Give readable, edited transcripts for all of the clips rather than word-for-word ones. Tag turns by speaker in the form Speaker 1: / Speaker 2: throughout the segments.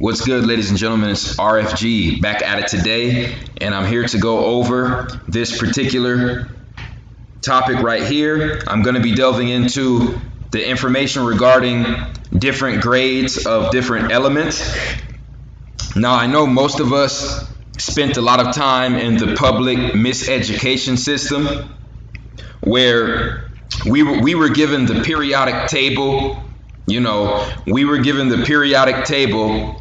Speaker 1: What's good, ladies and gentlemen? It's RFG back at it today, and I'm here to go over this particular topic right here. I'm going to be delving into the information regarding different grades of different elements. Now, I know most of us spent a lot of time in the public miseducation system where we were given the periodic table. We were given the periodic table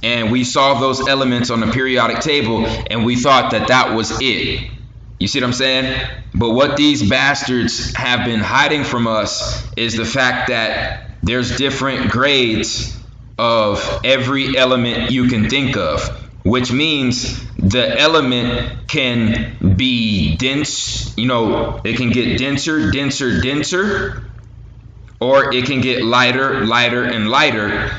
Speaker 1: and we saw those elements on the periodic table and we thought that that was it. You see what I'm saying? But what these bastards have been hiding from us is the fact that there's different grades of every element you can think of, which means the element can be dense, it can get denser, or it can get lighter, and lighter.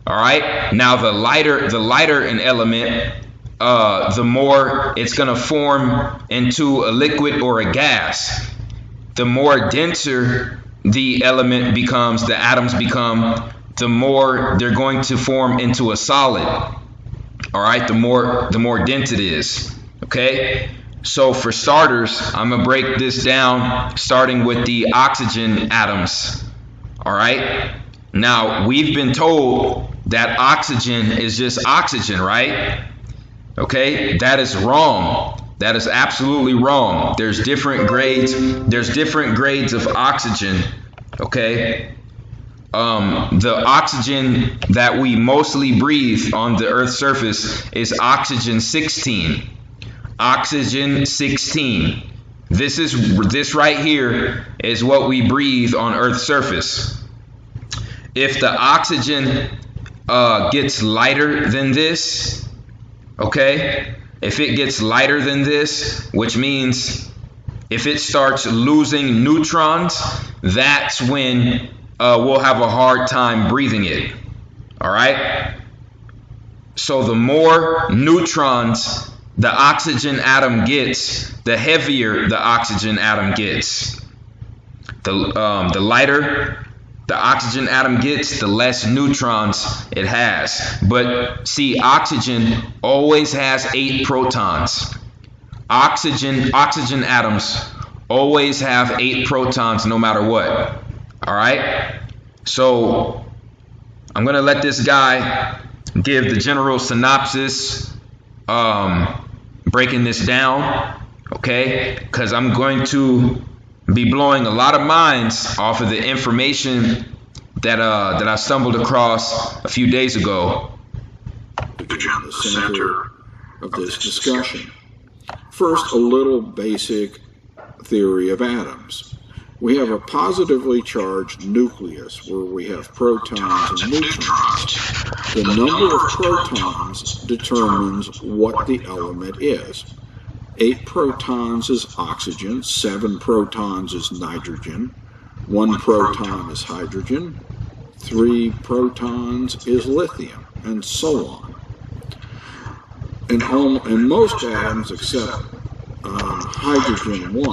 Speaker 1: All right. Now the lighter an element, the more it's going to form into a liquid or a gas. The more denser the element becomes, the atoms become, the more they're going to form into a solid. All right. The more dense it is. Okay. So for starters, I'm going to break this down starting with the oxygen atoms. All right. Now, we've been told that oxygen is just oxygen, right? Okay, that is wrong. That is absolutely wrong. There's different grades. There's different grades of oxygen. Okay. The oxygen that we mostly breathe on the Earth's surface is oxygen 16. Oxygen 16. This right here is what we breathe on Earth's surface. If the oxygen gets lighter than this, okay, if it gets lighter than this, which means if it starts losing neutrons, that's when we'll have a hard time breathing it. All right. So the more neutrons the oxygen atom gets, the heavier the oxygen atom gets. The lighter the oxygen atom gets, the less neutrons it has. But see, oxygen always has 8 protons. Oxygen atoms always have 8 protons no matter what. All right? So I'm going to let this guy give the general synopsis, breaking this down, okay? Because I'm going to be blowing a lot of minds off of the information that I stumbled across a few days ago.
Speaker 2: The center of this discussion. First, a little basic theory of atoms. We have a positively charged nucleus where we have protons and neutrons. The number of protons determines what the element is. 8 protons is oxygen, 7 protons is nitrogen, 1 proton is hydrogen, 3 protons is lithium, and so on. In most atoms except hydrogen 1,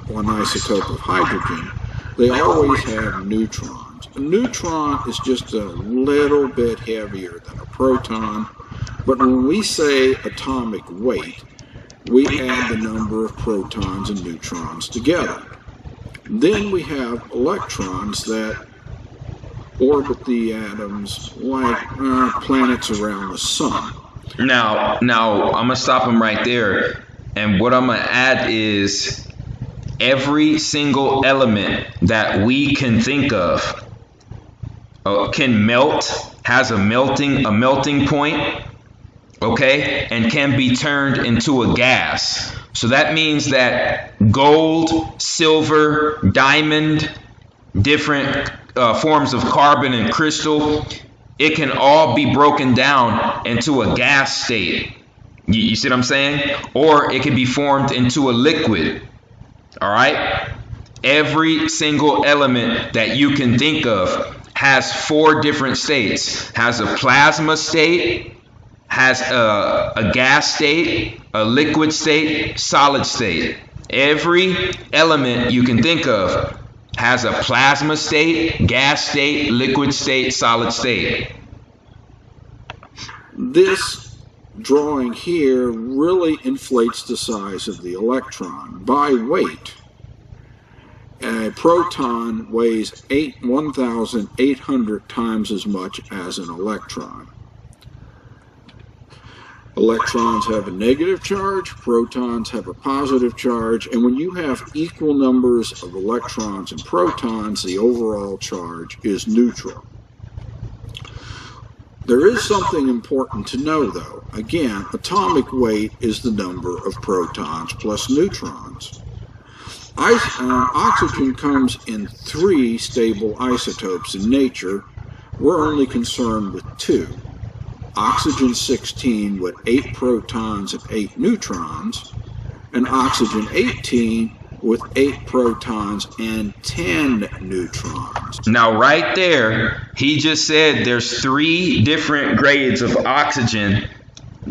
Speaker 2: one isotope of hydrogen, they always have neutrons. A neutron is just a little bit heavier than a proton. But when we say atomic weight, we add the number of protons and neutrons together. Then we have electrons that orbit the atoms like planets around the sun.
Speaker 1: Now I'm going to stop him right there. And what I'm going to add is every single element that we can think of can melt, has a melting point. Okay, and can be turned into a gas. So that means that gold, silver, diamond, different forms of carbon and crystal, it can all be broken down into a gas state. You see what I'm saying? Or it can be formed into a liquid. All right? Every single element that you can think of has 4 different states. Has a plasma state, has a gas state, a liquid state, solid state. Every element you can think of has a plasma state, gas state, liquid state, solid state.
Speaker 2: This drawing here really inflates the size of the electron by weight. A proton weighs 1,800 times as much as an electron. Electrons have a negative charge, protons have a positive charge, and when you have equal numbers of electrons and protons, the overall charge is neutral. There is something important to know, though. Again, atomic weight is the number of protons plus neutrons. Oxygen comes in 3 stable isotopes in nature. We're only concerned with 2. Oxygen 16 with 8 protons and 8 neutrons, and oxygen 18 with 8 protons and 10 neutrons.
Speaker 1: Now right there, he just said there's 3 different grades of oxygen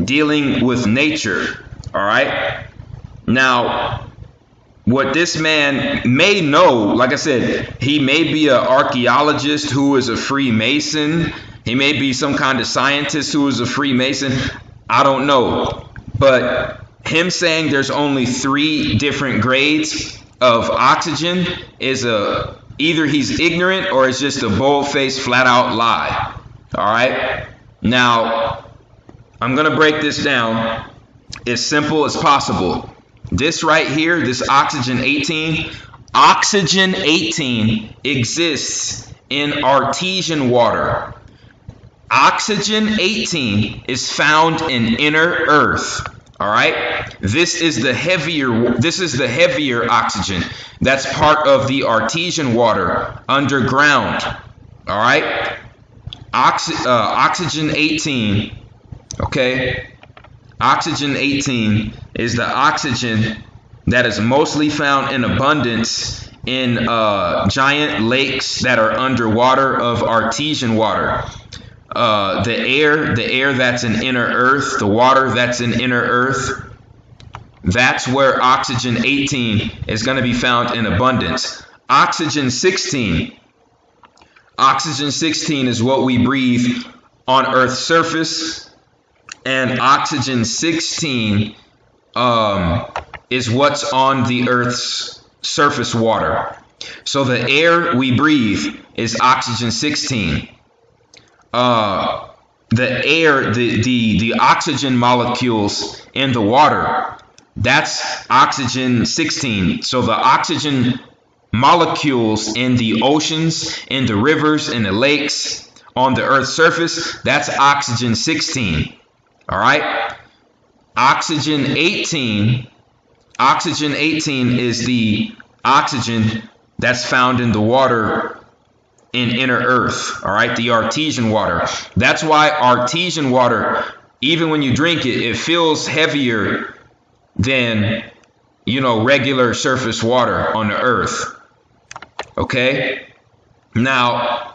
Speaker 1: dealing with nature. All right? Now, what this man may know, like I said, he may be an archaeologist who is a Freemason. He may be some kind of scientist who is a Freemason. I don't know. But him saying there's only 3 different grades of oxygen is either he's ignorant or it's just a bold-faced, flat-out lie. All right? Now, I'm going to break this down as simple as possible. This right here, this oxygen 18 exists in artesian water. Oxygen 18 is found in inner earth. All right, this is the heavier oxygen that's part of the artesian water underground. All right, oxygen 18. Okay, oxygen 18 is the oxygen that is mostly found in abundance in giant lakes that are underwater of artesian water. The air that's in inner earth, the water that's in inner earth, that's where oxygen 18 is going to be found in abundance. Oxygen 16 is what we breathe on Earth's surface, and oxygen 16 is what's on the Earth's surface water. So the air we breathe is oxygen 16. The air, the oxygen molecules in the water, that's oxygen 16. So the oxygen molecules in the oceans, in the rivers, in the lakes, on the Earth's surface, that's oxygen 16. All right? Oxygen 18 is the oxygen that's found in the water in inner earth, all right, the artesian water. That's why artesian water, even when you drink it, it feels heavier than, regular surface water on the earth. Okay? Now,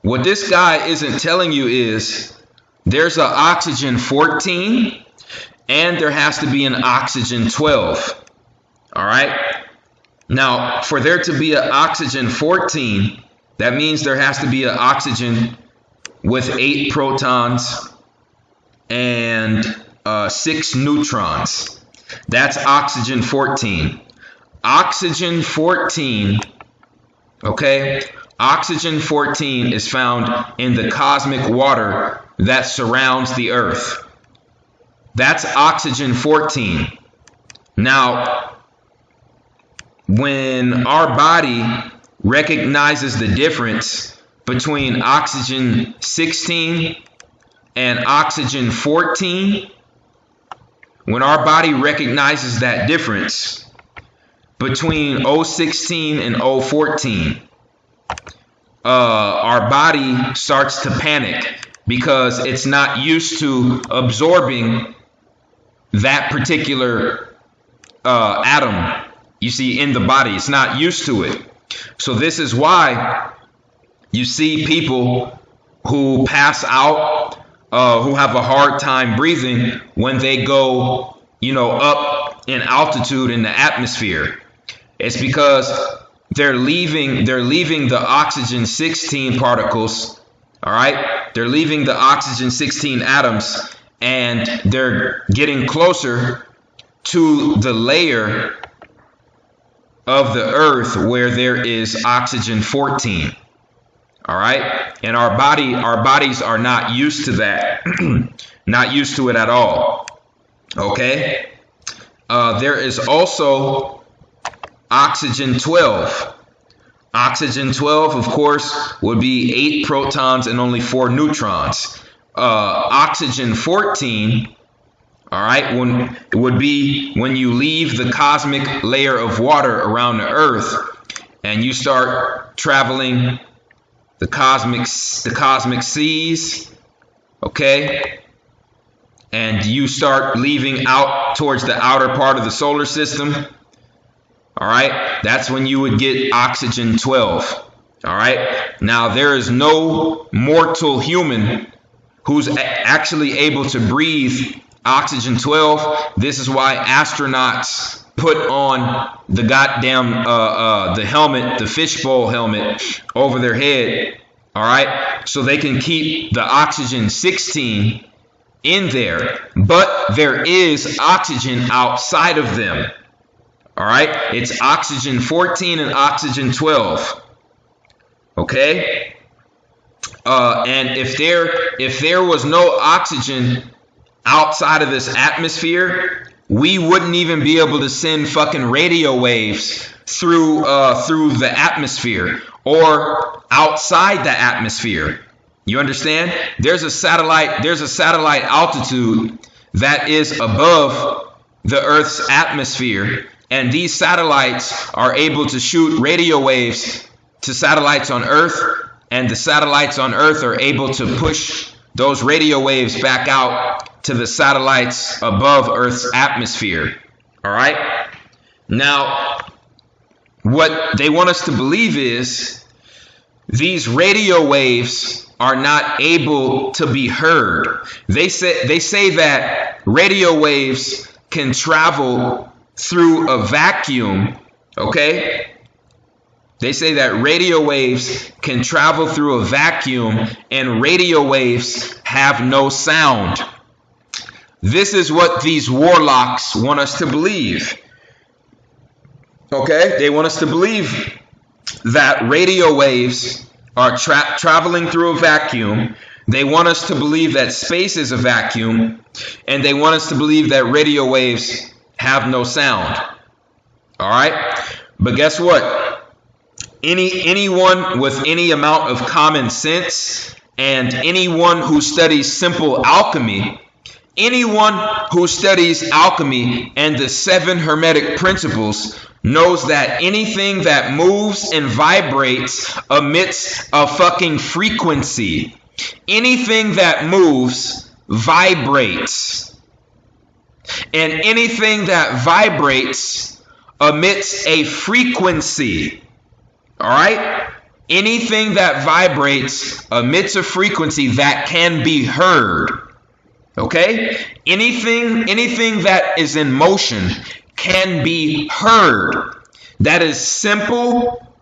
Speaker 1: what this guy isn't telling you is there's an oxygen 14 and there has to be an oxygen 12. All right? Now, for there to be an oxygen 14, that means there has to be an oxygen with 8 protons and 6 neutrons. That's oxygen 14. Oxygen 14, okay? Oxygen 14 is found in the cosmic water that surrounds the earth. That's oxygen 14. Now, when our body recognizes the difference between oxygen 16 and oxygen 14, when our body recognizes that difference between O16 and O14, our body starts to panic because it's not used to absorbing that particular atom, you see, in the body. It's not used to it. So this is why you see people who pass out, who have a hard time breathing when they go, up in altitude in the atmosphere. It's because they're leaving the oxygen 16 particles. All right, they're leaving the oxygen 16 atoms, and they're getting closer to the layer of the earth where there is oxygen 14. All right, and our bodies are not used to that. Not used to it at all. Okay, there is also oxygen 12. Oxygen 12, of course, would be 8 protons and only 4 neutrons. Oxygen 14, all right, it would be when you leave the cosmic layer of water around the earth and you start traveling the cosmic seas, okay, and you start leaving out towards the outer part of the solar system. All right, that's when you would get oxygen 12. All right, now there is no mortal human who's actually able to breathe oxygen 12. This is why astronauts put on the goddamn the helmet, the fishbowl helmet over their head. All right, so they can keep the oxygen 16 in there, but there is oxygen outside of them. All right, it's oxygen 14 and oxygen 12. Okay, and if there was no oxygen outside of this atmosphere, we wouldn't even be able to send fucking radio waves through the atmosphere or outside the atmosphere. You understand? There's a satellite altitude that is above the Earth's atmosphere, and these satellites are able to shoot radio waves to satellites on Earth, and the satellites on Earth are able to push those radio waves back out to the satellites above Earth's atmosphere. All right? Now, what they want us to believe is these radio waves are not able to be heard. They say that radio waves can travel through a vacuum, okay? They say that radio waves can travel through a vacuum, and radio waves have no sound. This is what these warlocks want us to believe. Okay? They want us to believe that radio waves are traveling through a vacuum. They want us to believe that space is a vacuum, and they want us to believe that radio waves have no sound. All right? But guess what? Anyone with any amount of common sense and anyone who studies simple alchemy, anyone who studies alchemy and the 7 hermetic principles knows that anything that moves and vibrates emits a fucking frequency. Anything that moves vibrates. And anything that vibrates emits a frequency. All right? Anything that vibrates emits a frequency that can be heard. Okay? Anything that is in motion can be heard. That is simple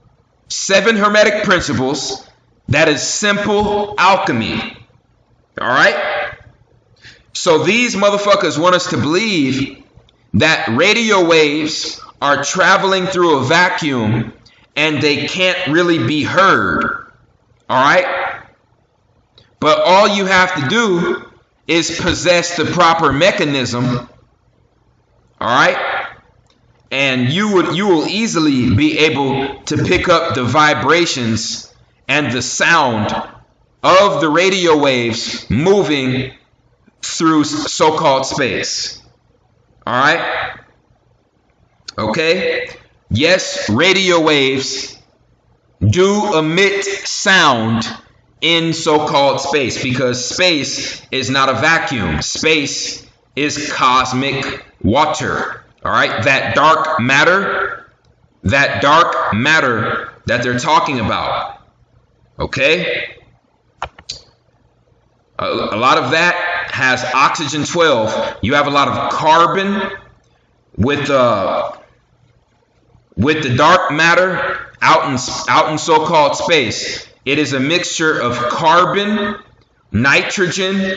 Speaker 1: 7 hermetic principles. That is simple alchemy. All right? So these motherfuckers want us to believe that radio waves are traveling through a vacuum and they can't really be heard. All right? But all you have to do is possess the proper mechanism. All right? And you will easily be able to pick up the vibrations and the sound of the radio waves moving through so-called space. All right? Okay? Yes, radio waves do emit sound in so-called space because space is not a vacuum. Space is cosmic water. All right? That dark matter that they're talking about. Okay? A lot of that has oxygen 12. You have a lot of carbon with with the dark matter out in so-called space, it is a mixture of carbon, nitrogen,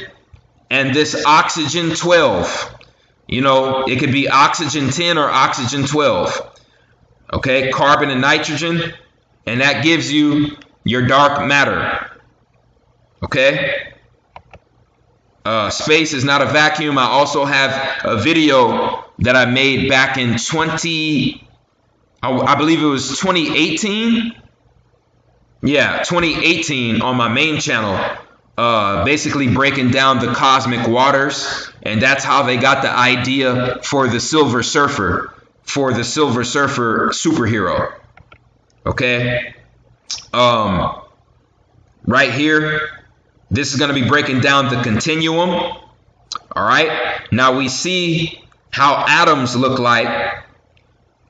Speaker 1: and this oxygen 12. You know, it could be oxygen 10 or oxygen 12. Okay, carbon and nitrogen, and that gives you your dark matter. Okay, space is not a vacuum. I also have a video that I made back in I believe it was 2018. Yeah, 2018 on my main channel, basically breaking down the cosmic waters, and that's how they got the idea for the Silver Surfer, superhero. Okay, right here, this is going to be breaking down the continuum. All right, now we see how atoms look like.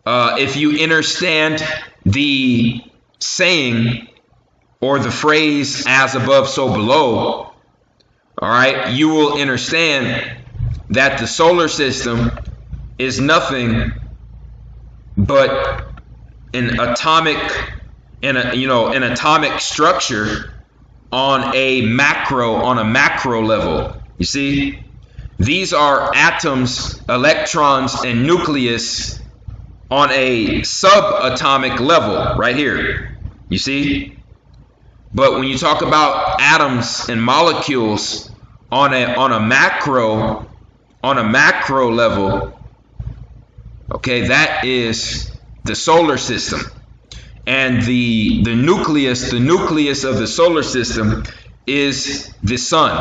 Speaker 1: If you understand the saying or the phrase "as above, so below," all right, you will understand that the solar system is nothing but an atomic structure on a macro level. You see, these are atoms, electrons, and nucleus on a subatomic level right here. You see? But when you talk about atoms and molecules on a macro level, okay, that is the solar system. And the nucleus of the solar system is the sun.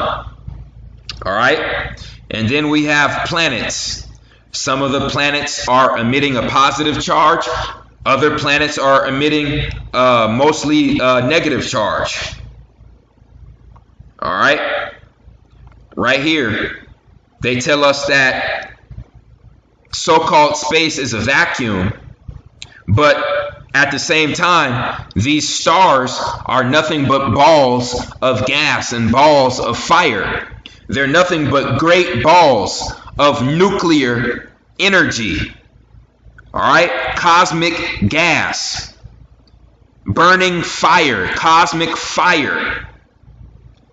Speaker 1: All right? And then we have planets. Some of the planets are emitting a positive charge. Other planets are emitting mostly negative charge. All right? Right here, they tell us that so-called space is a vacuum, but at the same time, these stars are nothing but balls of gas and balls of fire. They're nothing but great balls of nuclear energy. All right? Cosmic gas. Burning fire. Cosmic fire.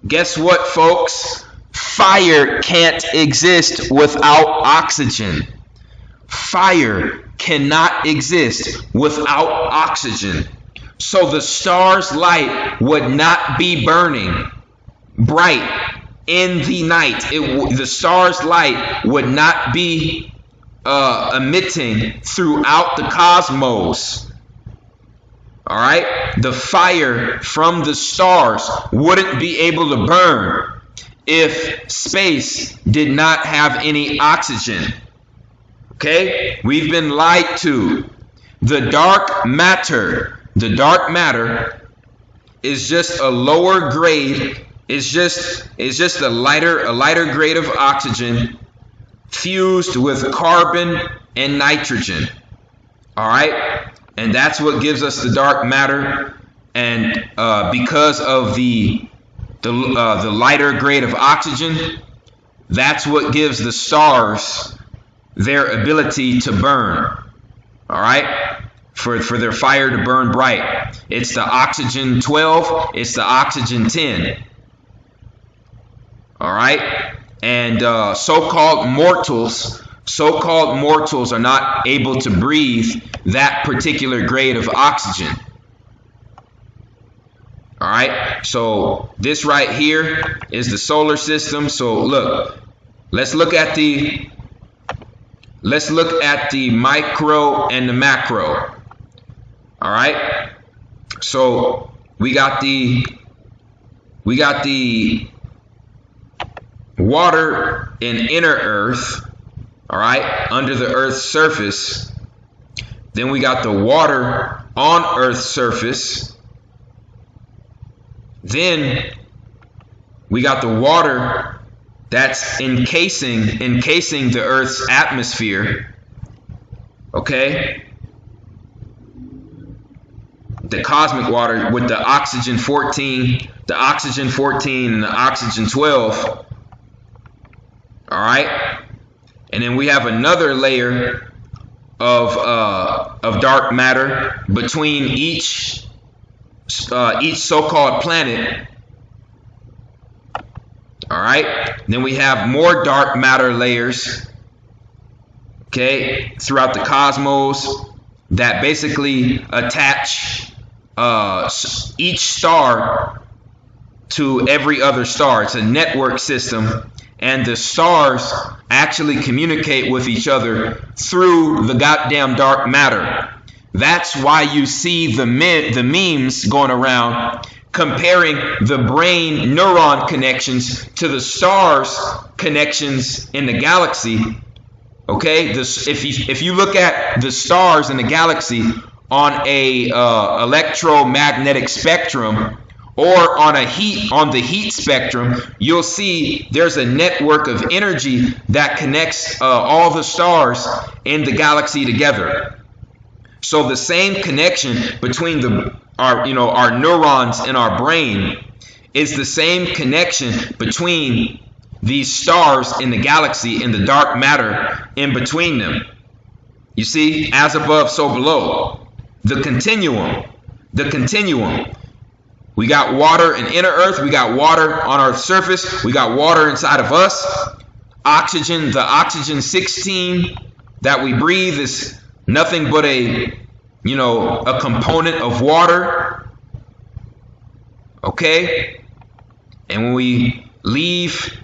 Speaker 1: Guess what, folks? Fire can't exist without oxygen. Fire cannot exist without oxygen. So the star's light would not be burning bright in the night. The star's light would not be emitting throughout the cosmos. All right? The fire from the stars wouldn't be able to burn if space did not have any oxygen. Okay? We've been lied to. The dark matter is just a lower grade. It's just a lighter grade of oxygen fused with carbon and nitrogen. All right? And that's what gives us the dark matter. And because of the lighter grade of oxygen, that's what gives the stars their ability to burn. All right? For their fire to burn bright. It's the oxygen 12, it's the oxygen 10. All right? And so-called mortals are not able to breathe that particular grade of oxygen. All right? So this right here is the solar system. So look, let's look at the micro and the macro. All right? So we got the water in inner Earth, all right, under the Earth's surface. Then we got the water on Earth's surface. Then we got the water that's encasing the Earth's atmosphere. Okay? The cosmic water with the oxygen 14, and the oxygen 12. All right? And then we have another layer of dark matter between each so-called planet. All right. Then we have more dark matter layers, okay, throughout the cosmos that basically attach each star to every other star. It's a network system, and the stars actually communicate with each other through the goddamn dark matter. That's why you see the memes going around comparing the brain neuron connections to the stars connections in the galaxy. Okay, if you look at the stars in the galaxy on a electromagnetic spectrum, or on the heat spectrum, you'll see there's a network of energy that connects all the stars in the galaxy together. So the same connection between our neurons in our brain is the same connection between these stars in the galaxy and the dark matter in between them. You see, as above, so below. The continuum. We got water in inner Earth. We got water on Earth's surface. We got water inside of us. Oxygen, the oxygen 16 that we breathe is nothing but a component of water. Okay? And when we leave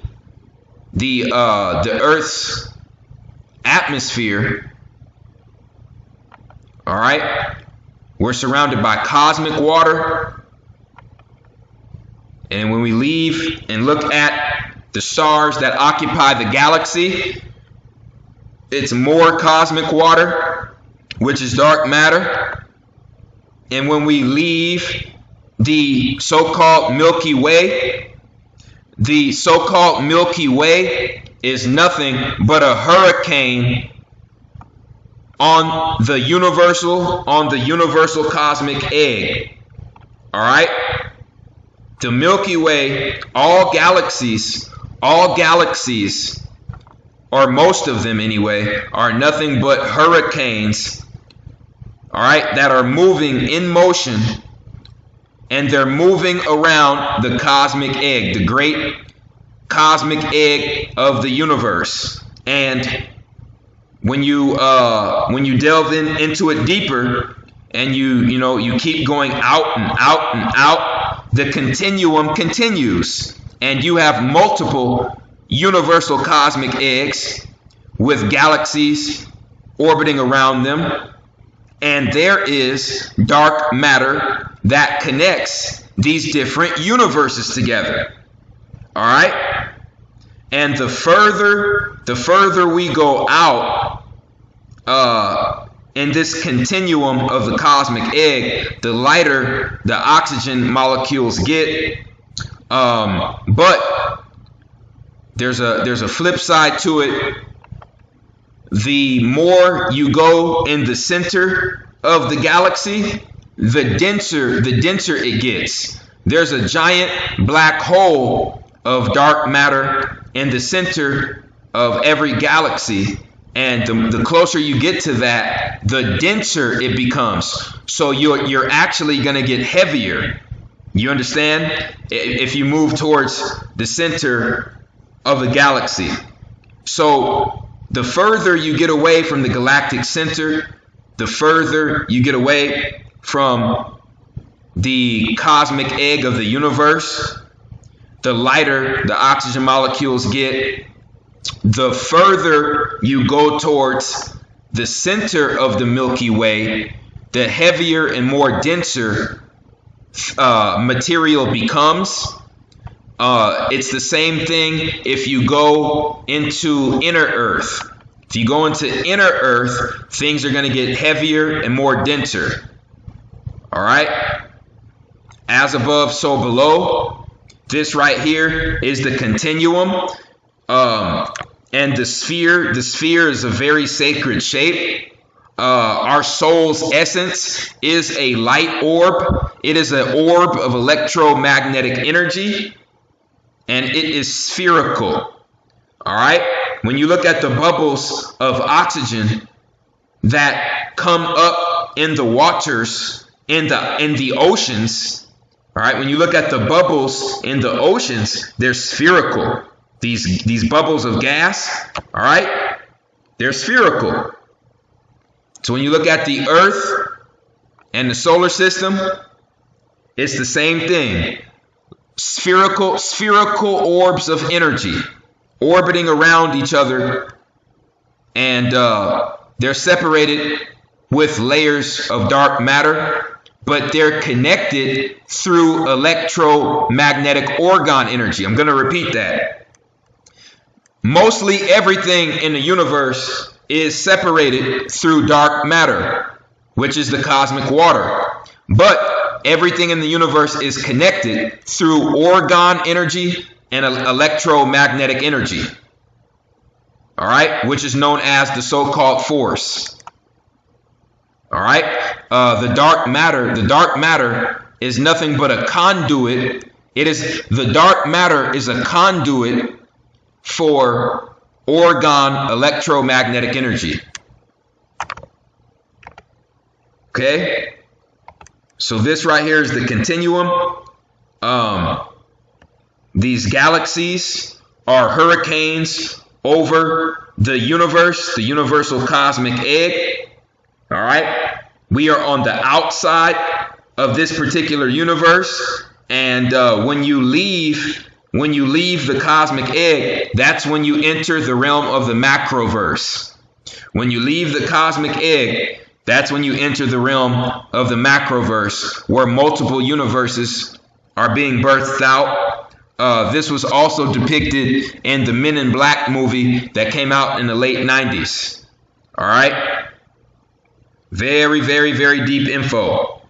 Speaker 1: the Earth's atmosphere, all right, we're surrounded by cosmic water. And when we leave and look at the stars that occupy the galaxy, it's more cosmic water, which is dark matter. And when we leave the so-called Milky Way, the so-called Milky Way is nothing but a hurricane on the universal cosmic egg. All right? The Milky Way, all galaxies, or most of them anyway, are nothing but hurricanes, all right, that are moving in motion, and they're moving around the cosmic egg, the great cosmic egg of the universe. And when you delve into it deeper, and you keep going out and out and out, the continuum continues, and you have multiple universal cosmic eggs with galaxies orbiting around them, and there is dark matter that connects these different universes together. All right? And the further we go out in this continuum of the cosmic egg, the lighter the oxygen molecules get. But there's a flip side to it. The more you go in the center of the galaxy, the denser it gets. There's a giant black hole of dark matter in the center of every galaxy. And the closer you get to that, the denser it becomes. So you're actually going to get heavier. You understand? If you move towards the center of the galaxy. So the further you get away from the galactic center, the further you get away from the cosmic egg of the universe, the lighter the oxygen molecules get. The further you go towards the center of the Milky Way, the heavier and more denser material becomes. It's the same thing if you go into inner Earth. If you go into inner Earth, things are going to get heavier and more denser. All right? As above, so below. This right here is the continuum. And the sphere is a very sacred shape. Our soul's essence is a light orb. It is an orb of electromagnetic energy, and it is spherical. All right? When you look at the bubbles of oxygen, that come up in the waters, in the oceans, all right, when you look at the bubbles in the oceans, they're spherical. These bubbles of gas, all right, they're spherical. So when you look at the Earth and the solar system, it's the same thing. Spherical orbs of energy orbiting around each other, and they're separated with layers of dark matter, but they're connected through electromagnetic orgone energy. I'm going to repeat that. Mostly everything in the universe is separated through dark matter, which is the cosmic water. But everything in the universe is connected through orgone energy and electromagnetic energy. All right, which is known as the so-called force. All right, the dark matter is nothing but a conduit. The dark matter is a conduit for orgone electromagnetic energy. Okay, so this right here is the continuum. These galaxies are hurricanes over the universe, the universal cosmic egg. All right, we are on the outside of this particular universe, and when you leave the cosmic egg, that's when you enter the realm of the macroverse. When you leave the cosmic egg, that's when you enter the realm of the macroverse, where multiple universes are being birthed out. This was also depicted in the Men in Black movie that came out in the late 90s. All right. Very, very, very deep info.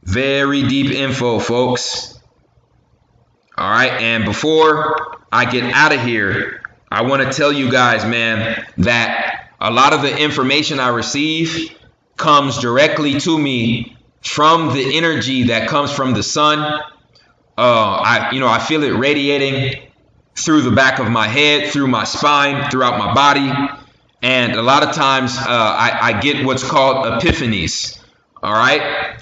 Speaker 1: Very deep info, folks. All right. And before I get out of here, I want to tell you guys, man, that a lot of the information I receive comes directly to me from the energy that comes from the sun. I feel it radiating through the back of my head, through my spine, throughout my body. And a lot of times I get what's called epiphanies. All right.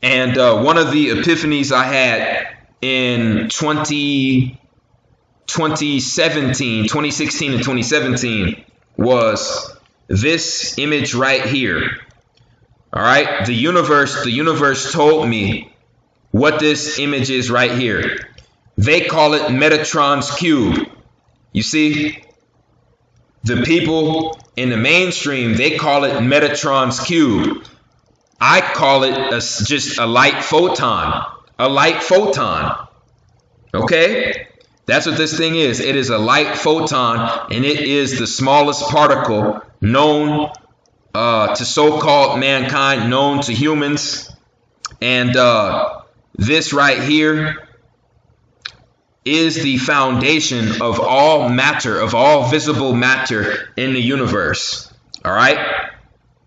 Speaker 1: And one of the epiphanies I had in 2016 and 2017 was this image right here. All right. The universe told me what this image is right here. They call it Metatron's cube. You see, the people in the mainstream, they call it Metatron's cube. I call it just a light photon. A light photon. Okay? That's what this thing is. It is a light photon, and it is the smallest particle known to so-called mankind, known to humans. And this right here is the foundation of all matter, of all visible matter in the universe. All right?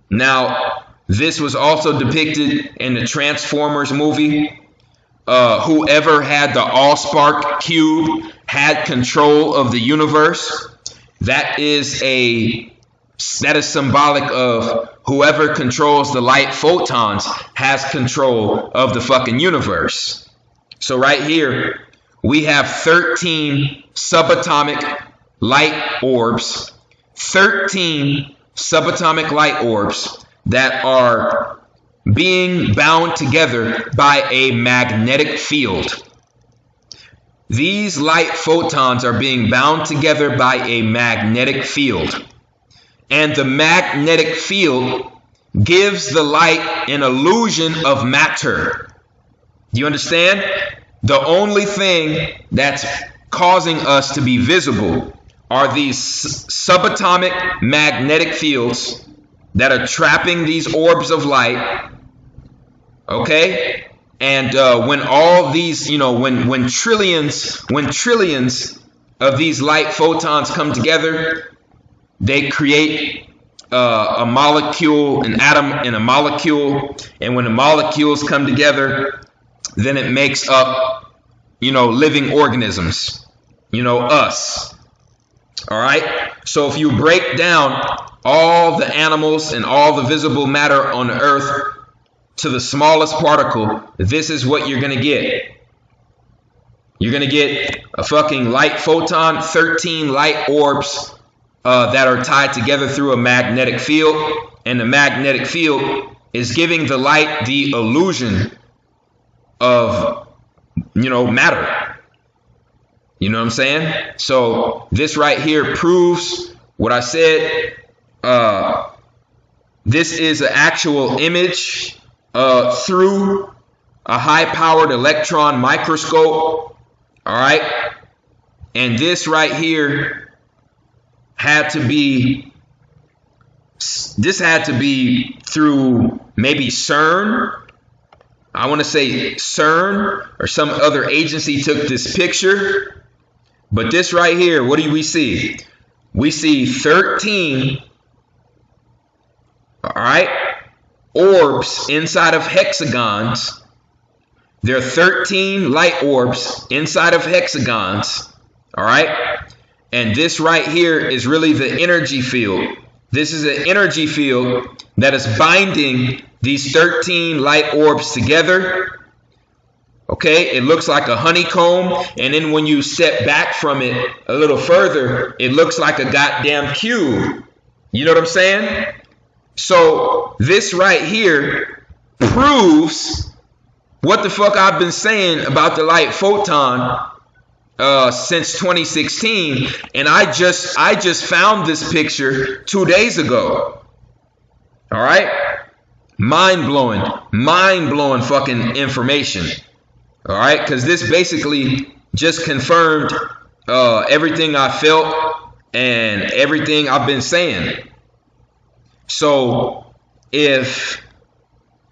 Speaker 1: Now, this was also depicted in the Transformers movie. Whoever had the Allspark cube had control of the universe. That is symbolic of whoever controls the light photons has control of the fucking universe. So right here, we have 13 subatomic light orbs, 13 subatomic light orbs that are being bound together by a magnetic field. These light photons are being bound together by a magnetic field. And the magnetic field gives the light an illusion of matter. Do you understand? The only thing that's causing us to be visible are these subatomic magnetic fields that are trapping these orbs of light. Okay? And when all these, when trillions of these light photons come together, they create a molecule, an atom and a molecule. And when the molecules come together, then it makes up, living organisms, us. All right. So if you break down all the animals and all the visible matter on the earth to the smallest particle, this is what you're going to get. You're going to get a fucking light photon, 13 light orbs that are tied together through a magnetic field. And the magnetic field is giving the light the illusion of, matter. You know what I'm saying? So this right here proves what I said. This is an actual image through a high-powered electron microscope. All right. And this right here had to be through maybe CERN. I want to say CERN or some other agency took this picture. But this right here, what do we see? We see 13, all right, orbs inside of hexagons. There are 13 light orbs inside of hexagons, all right? And this right here is really the energy field. This is an energy field that is binding these 13 light orbs together. Okay, it looks like a honeycomb, and then when you step back from it a little further, it looks like a goddamn cube. You know what I'm saying? So this right here proves what the fuck I've been saying about the light photon since 2016, and I just found this picture 2 days ago. All right, mind blowing fucking information. All right, because this basically just confirmed everything I felt and everything I've been saying. So if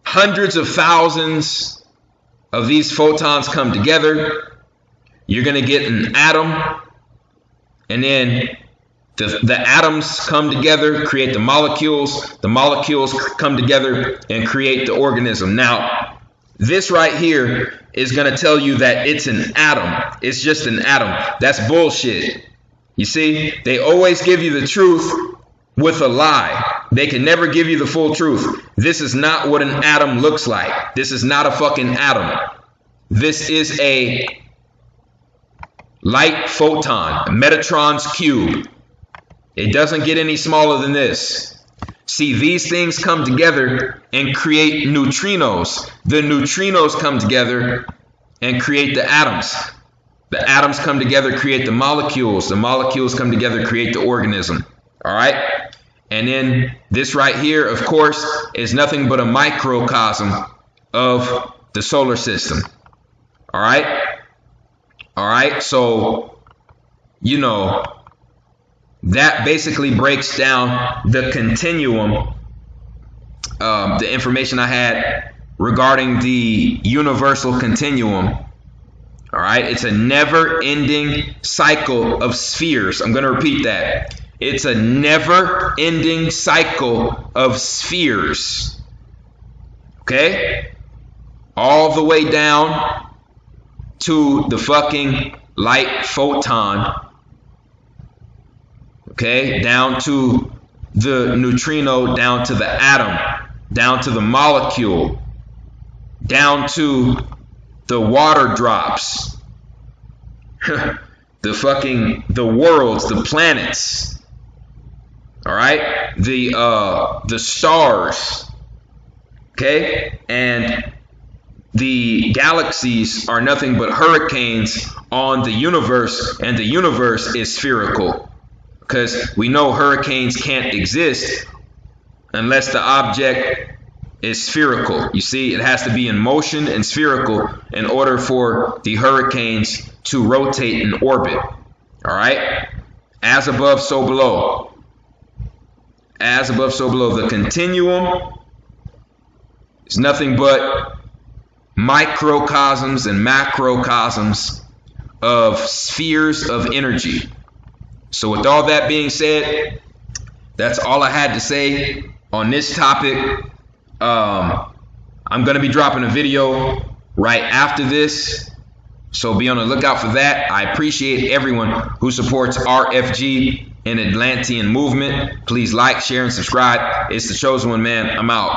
Speaker 1: hundreds of thousands of these photons come together, you're going to get an atom, and then the atoms come together, create the molecules come together and create the organism. Now, this right here is going to tell you that it's an atom. It's just an atom. That's bullshit. You see, they always give you the truth with a lie. They can never give you the full truth. This is not what an atom looks like. This is not a fucking atom. This is a light photon, Metatron's cube. It doesn't get any smaller than this. See, these things come together and create neutrinos. The neutrinos come together and create the atoms. The atoms come together, create the molecules. The molecules come together, create the organism. All right? And then this right here, of course, is nothing but a microcosm of the solar system. All right? All right? So, that basically breaks down the continuum, the information I had regarding the universal continuum. All right? It's a never-ending cycle of spheres. I'm going to repeat that. It's a never-ending cycle of spheres. Okay? All the way down to the fucking light photon. Okay? Down to the neutrino, down to the atom, down to the molecule, down to the water drops, the worlds, the planets. All right, the stars, okay, and the galaxies are nothing but hurricanes on the universe, and the universe is spherical, because we know hurricanes can't exist unless the object is spherical. You see, it has to be in motion and spherical in order for the hurricanes to rotate and orbit. All right, as above, so below. As above, so below. The continuum is nothing but microcosms and macrocosms of spheres of energy. So with all that being said, that's all I had to say on this topic. I'm going to be dropping a video right after this, so be on the lookout for that. I appreciate everyone who supports RFG and Atlantean movement. Please like, share, and subscribe. It's the Chosen One, man. I'm out.